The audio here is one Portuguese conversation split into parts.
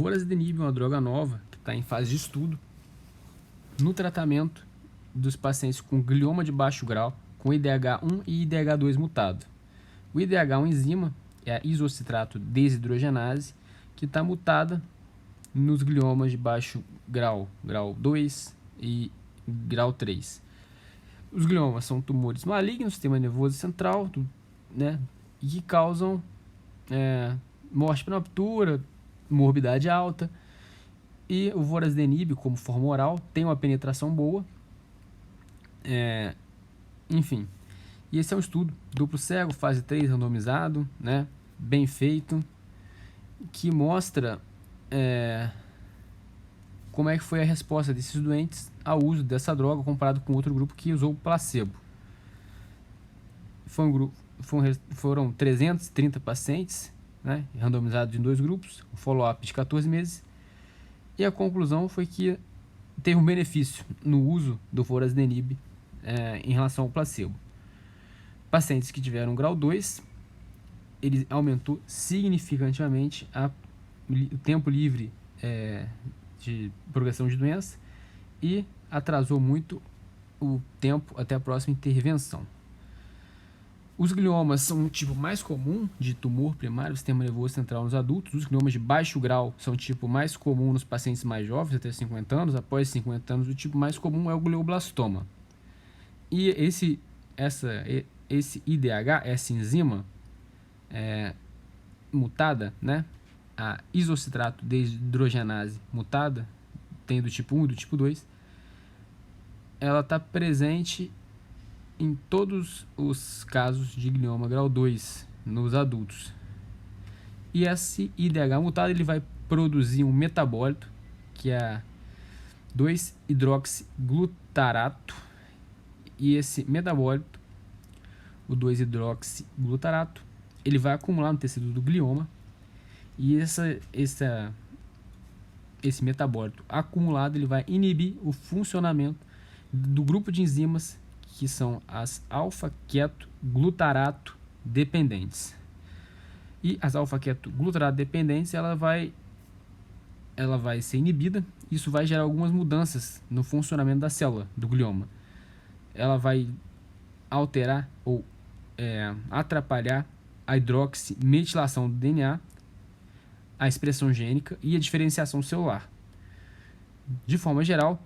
Vorasidenib é uma droga nova que está em fase de estudo no tratamento dos pacientes com glioma de baixo grau, com IDH1 e IDH2 mutado. O IDH é uma enzima, é a isocitrato desidrogenase, que está mutada nos gliomas de baixo grau, grau 2 e grau 3. Os gliomas são tumores malignos do sistema nervoso central, né, e que causam morte prematura, morbidade alta. E o vorasidenib, como forma oral, tem uma penetração boa. Enfim. E esse é um estudo duplo cego, fase 3, randomizado, né, bem feito, que mostra como é que foi a resposta desses doentes ao uso dessa droga comparado com outro grupo que usou placebo. Foram 330 pacientes, né, randomizados em 2 grupos, um follow-up de 14 meses, e a conclusão foi que teve um benefício no uso do vorasidenib em relação ao placebo. Pacientes que tiveram grau 2, ele aumentou significativamente o tempo livre de progressão de doença e atrasou muito o tempo até a próxima intervenção. Os gliomas são um tipo mais comum de tumor primário do sistema nervoso central nos adultos. Os gliomas de baixo grau são um tipo mais comum nos pacientes mais jovens, até 50 anos. Após 50 anos, o tipo mais comum é o glioblastoma. E esse IDH, essa enzima mutada, né, a isocitrato desidrogenase mutada, tem do tipo 1 e do tipo 2, ela está presente em todos os casos de glioma grau 2 nos adultos. E esse IDH mutado ele vai produzir um metabólito, que é 2-hidroxiglutarato, e esse metabólito, o 2-hidroxiglutarato, ele vai acumular no tecido do glioma, e esse metabólito acumulado ele vai inibir o funcionamento do grupo de enzimas que são as alfa-quetoglutarato dependentes. E as alfa-quetoglutarato dependentes ela vai ser inibida. Isso vai gerar algumas mudanças no funcionamento da célula do glioma. Ela vai alterar ou atrapalhar a hidroximetilação do DNA, a expressão gênica e a diferenciação celular. De forma geral,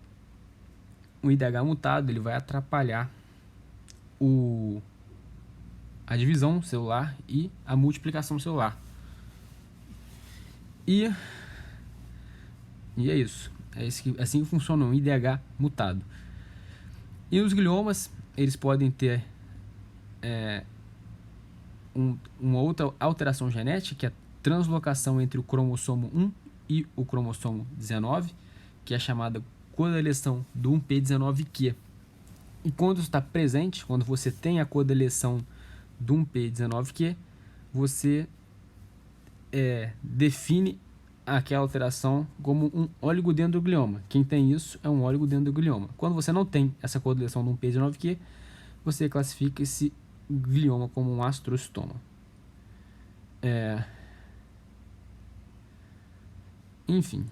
o IDH mutado ele vai atrapalhar a divisão celular e a multiplicação celular. E é isso. Assim que funciona um IDH mutado. E os gliomas, eles podem ter uma outra alteração genética, que é a translocação entre o cromossomo 1 e o cromossomo 19, que é chamada codeleção do 1p19q. E quando isso está presente, quando você tem a codeleção do 1p19q, você define aquela alteração como um oligodendroglioma. Quem tem isso é um oligodendroglioma. Quando você não tem essa codeleção do 1p19q, você classifica esse glioma como um astrocitoma. Enfim.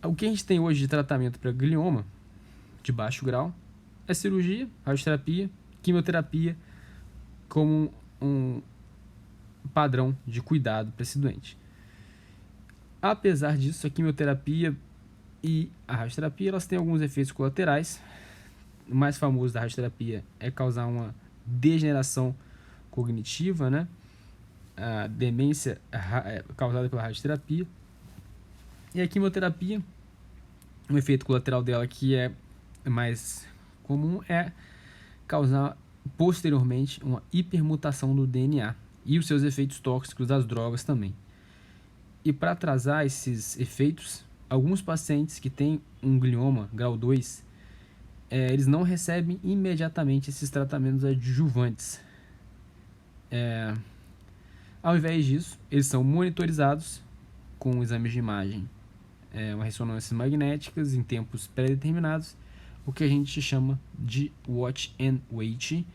O que a gente tem hoje de tratamento para glioma de baixo grau é cirurgia, radioterapia, quimioterapia como um padrão de cuidado para esse doente. Apesar disso, a quimioterapia e a radioterapia elas têm alguns efeitos colaterais. O mais famoso da radioterapia é causar uma degeneração cognitiva, né? A demência causada pela radioterapia. E a quimioterapia, um efeito colateral dela que é mais comum é causar posteriormente uma hipermutação do DNA e os seus efeitos tóxicos das drogas também. E para atrasar esses efeitos, alguns pacientes que têm um glioma grau 2, eles não recebem imediatamente esses tratamentos adjuvantes. Ao invés disso, eles são monitorizados com exames de imagem, uma ressonâncias magnéticas em tempos pré-determinados, o que a gente chama de watch and wait.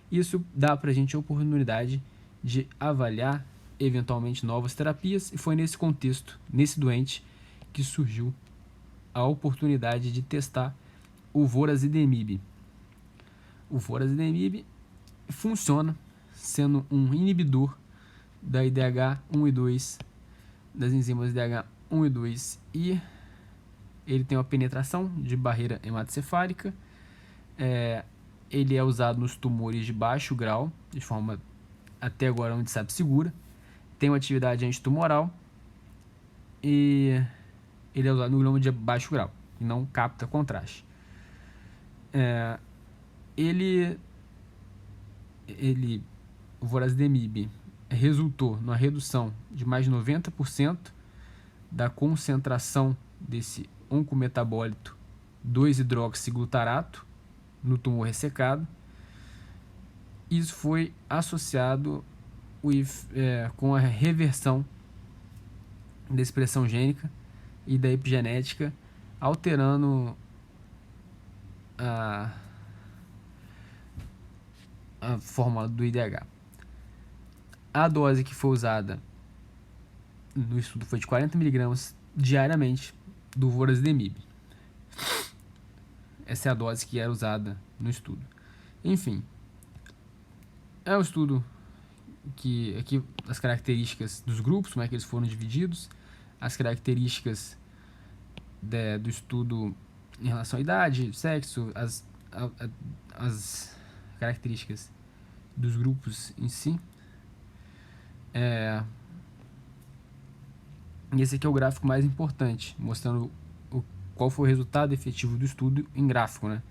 Isso dá para a gente a oportunidade de avaliar eventualmente novas terapias, e foi nesse contexto, nesse doente, que surgiu a oportunidade de testar o vorazidemib. O vorazidemib funciona sendo um inibidor da IDH1 e 2, das enzimas IDH1 e 2, e ele tem uma penetração de barreira hematocefálica. Ele é usado nos tumores de baixo grau, de forma até agora onde sabe segura. Tem uma atividade antitumoral e ele é usado no glioma de baixo grau e não capta contraste. O vorazidemib resultou numa redução de mais de 90% da concentração desse oncometabólito 2-hidroxiglutarato no tumor ressecado. Isso foi associado com a reversão da expressão gênica e da epigenética, alterando a fórmula do IDH. A dose que foi usada no estudo foi de 40 mg diariamente do vorazidemib. Essa é a dose que era usada no estudo. Enfim, é um estudo que aqui as características dos grupos, como é que eles foram divididos, as características do estudo em relação à idade, sexo, as características dos grupos em si. E esse aqui é o gráfico mais importante, mostrando qual foi o resultado efetivo do estudo em gráfico, né?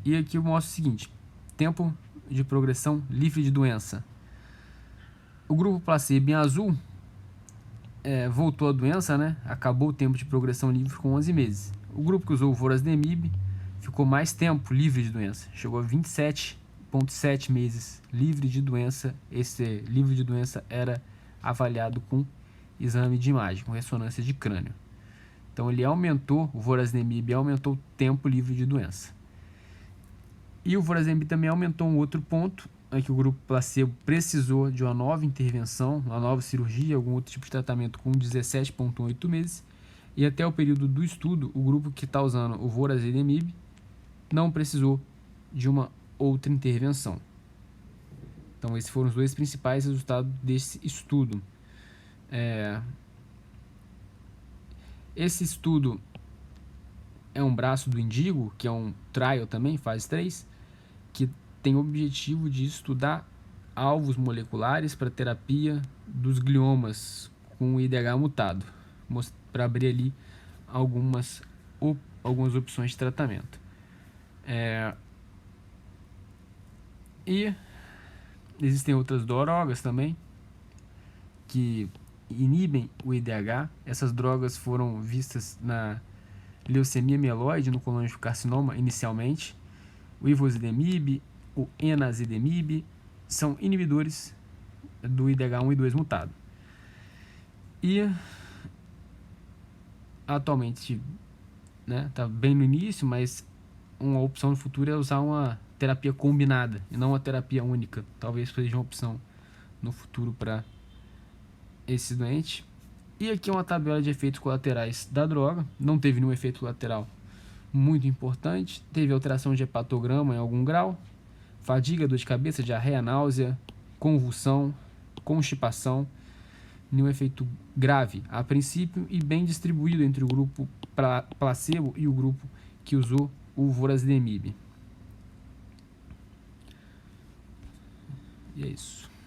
E aqui eu mostro o seguinte: tempo de progressão livre de doença. O grupo placebo em azul voltou a doença, né? Acabou o tempo de progressão livre com 11 meses. O grupo que usou o vorazidemib ficou mais tempo livre de doença, chegou a 27,7 meses livre de doença. Esse livre de doença era avaliado com exame de imagem, com ressonância de crânio. Então ele aumentou, o vorazidemib aumentou o tempo livre de doença. E o vorazidemib também aumentou um outro ponto, que o grupo placebo precisou de uma nova intervenção, uma nova cirurgia, algum outro tipo de tratamento com 17,8 meses. E até o período do estudo, o grupo que está usando o vorazidemib não precisou de uma outra intervenção. Então esses foram os dois principais resultados desse estudo. Esse estudo é um braço do INDIGO, que é um trial também, fase 3, que tem o objetivo de estudar alvos moleculares para terapia dos gliomas com IDH mutado, para abrir ali algumas opções de tratamento. E existem outras drogas também que inibem o IDH. Essas drogas foram vistas na leucemia mieloide, no colangiocarcinoma inicialmente. O ivozidemib, o enazidemib são inibidores do IDH1 e 2 mutado. E atualmente, tá bem no início, mas uma opção no futuro é usar uma terapia combinada e não uma terapia única. Talvez seja uma opção no futuro para esse doente. E aqui é uma tabela de efeitos colaterais da droga. Não teve nenhum efeito colateral muito importante. Teve alteração de hepatograma em algum grau, fadiga, dor de cabeça, diarreia, náusea, convulsão, constipação. Nenhum efeito grave a princípio e bem distribuído entre o grupo placebo e o grupo que usou o vorazidemib. E é isso.